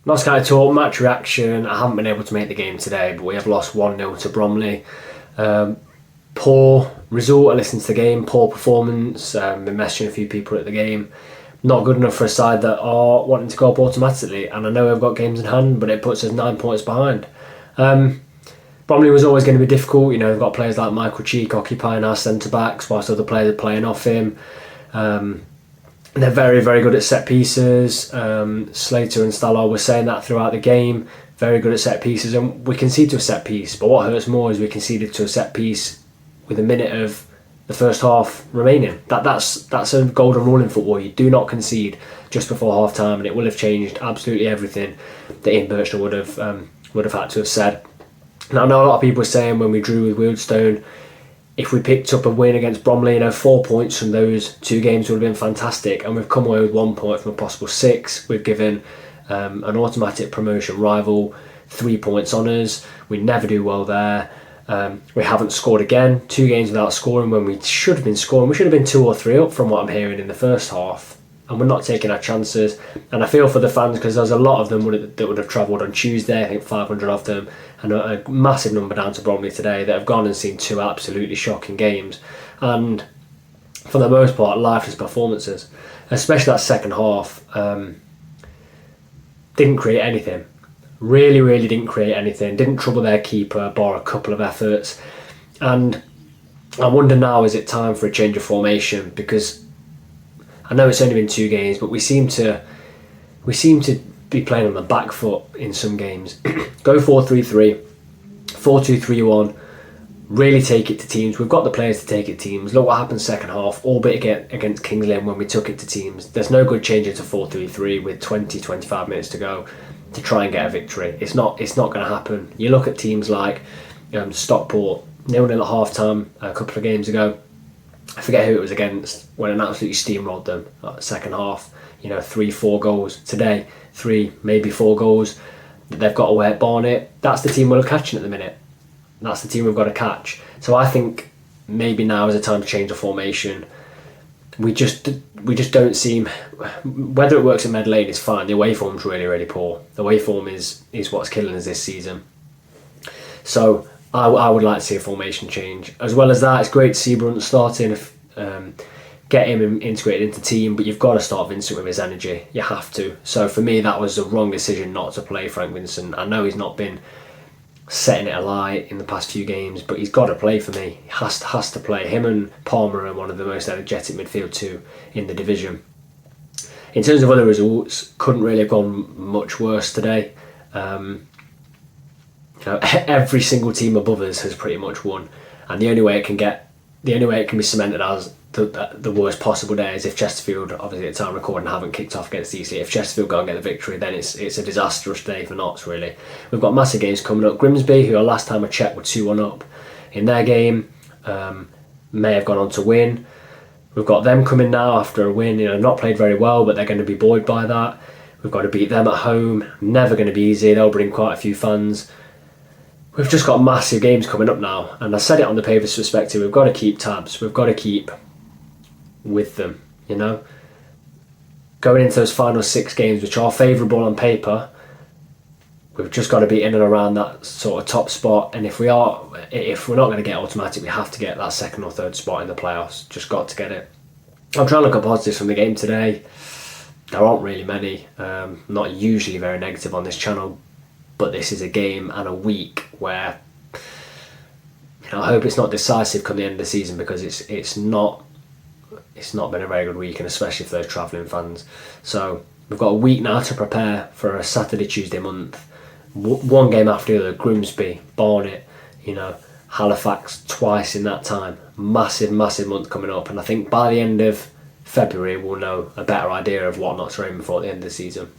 Not Sky Talk, match reaction. I haven't been able to make the game today, but we have lost 1-0 to Bromley. Poor result. I listened to the game, poor performance. Been messaging a few people at the game. Not good enough for a side that are wanting to go up automatically. And I know we've got games in hand, but it puts us 9 points behind. Bromley was always going to be difficult. You know, we've got players like Michael Cheek occupying our centre backs, whilst other players are playing off him. They're very, very good at set pieces. Slater and Stallard were saying that throughout the game. Very good at set pieces, and we conceded to a set piece. But what hurts more is we conceded to a set piece with a minute of the first half remaining. That's a golden rule in football. You do not concede just before half time, and it will have changed absolutely everything that Ian Birchnell would have had to have said. Now, I know a lot of people are saying when we drew with Wealdstone, if we picked up a win against Bromley, 4 points from those 2 games would have been fantastic, and we've come away with 1 point from a possible 6. We've given an automatic promotion rival 3 points on us. We never do well there. We haven't scored again. 2 games without scoring when we should have been scoring. We should have been 2 or 3 up from what I'm hearing in the first half, and we're not taking our chances. And I feel for the fans, because there's a lot of them that would have travelled on Tuesday. I think 500 of them, and a massive number down to Bromley today, that have gone and seen 2 absolutely shocking games, and for the most part lifeless performances, especially that second half. Didn't create anything, really didn't create anything, didn't trouble their keeper bar a couple of efforts. And I wonder now, is it time for a change of formation? Because I know it's only been 2 games, but we seem to be playing on the back foot in some games. Go 4-3-3, 4-2-3-1, really take it to teams. We've got the players to take it to teams. Look what happened second half, albeit against Kings Lynn when we took it to teams. There's no good changing to 4-3-3 with 20-25 minutes to go to try and get a victory. It's not going to happen. You look at teams like Stockport, 0-0 at half time a couple of games ago. I forget who it was against, when it absolutely steamrolled them second half. 3-4 goals. Today, 3, maybe 4 goals that they've got away at Barnet. That's the team we're catching at the minute. That's the team we've got to catch. So I think maybe now is a time to change the formation. We just don't seem, whether it works at Med Lane is fine. The away form's really poor. The away form is what's killing us this season. So I would like to see a formation change. As well as that, it's great to see Brunt starting, get him integrated into the team, but you've got to start Vincent with his energy. You have to. So for me, that was the wrong decision not to play Frank Vincent. I know he's not been setting it alight in the past few games, but he's got to play for me. He has to play. Him and Palmer are one of the most energetic midfield 2 in the division. In terms of other results, couldn't really have gone much worse today. Every single team above us has pretty much won, and the only way it can be cemented as the worst possible day is if Chesterfield, obviously at the time of recording, haven't kicked off against Eastleigh. If Chesterfield go and get the victory, then it's a disastrous day for Notts, really. We've got massive games coming up. Grimsby, who last time I checked were 2-1 up in their game, may have gone on to win. We've got them coming now after a win. Not played very well, but they're going to be buoyed by that. We've got to beat them at home. Never going to be easy. They'll bring quite a few fans. We've just got massive games coming up now, and I said it on the Pavers Perspective, we've got to keep tabs. We've got to keep with them, going into those final 6 games, which are favourable on paper. We've just got to be in and around that sort of top spot, and if we're not going to get automatic, we have to get that 2nd or 3rd spot in the playoffs. Just got to get it. I'm trying to look at positives from the game today. There aren't really many. Not usually very negative on this channel, but this is a game and a week where I hope it's not decisive come the end of the season, because it's not been a very good week, and especially for those travelling fans. So we've got a week now to prepare for a Saturday, Tuesday month. One game after the other: Grimsby, Barnet, Halifax twice in that time. Massive month coming up, and I think by the end of February we'll know a better idea of what Notts are aiming for at the end of the season.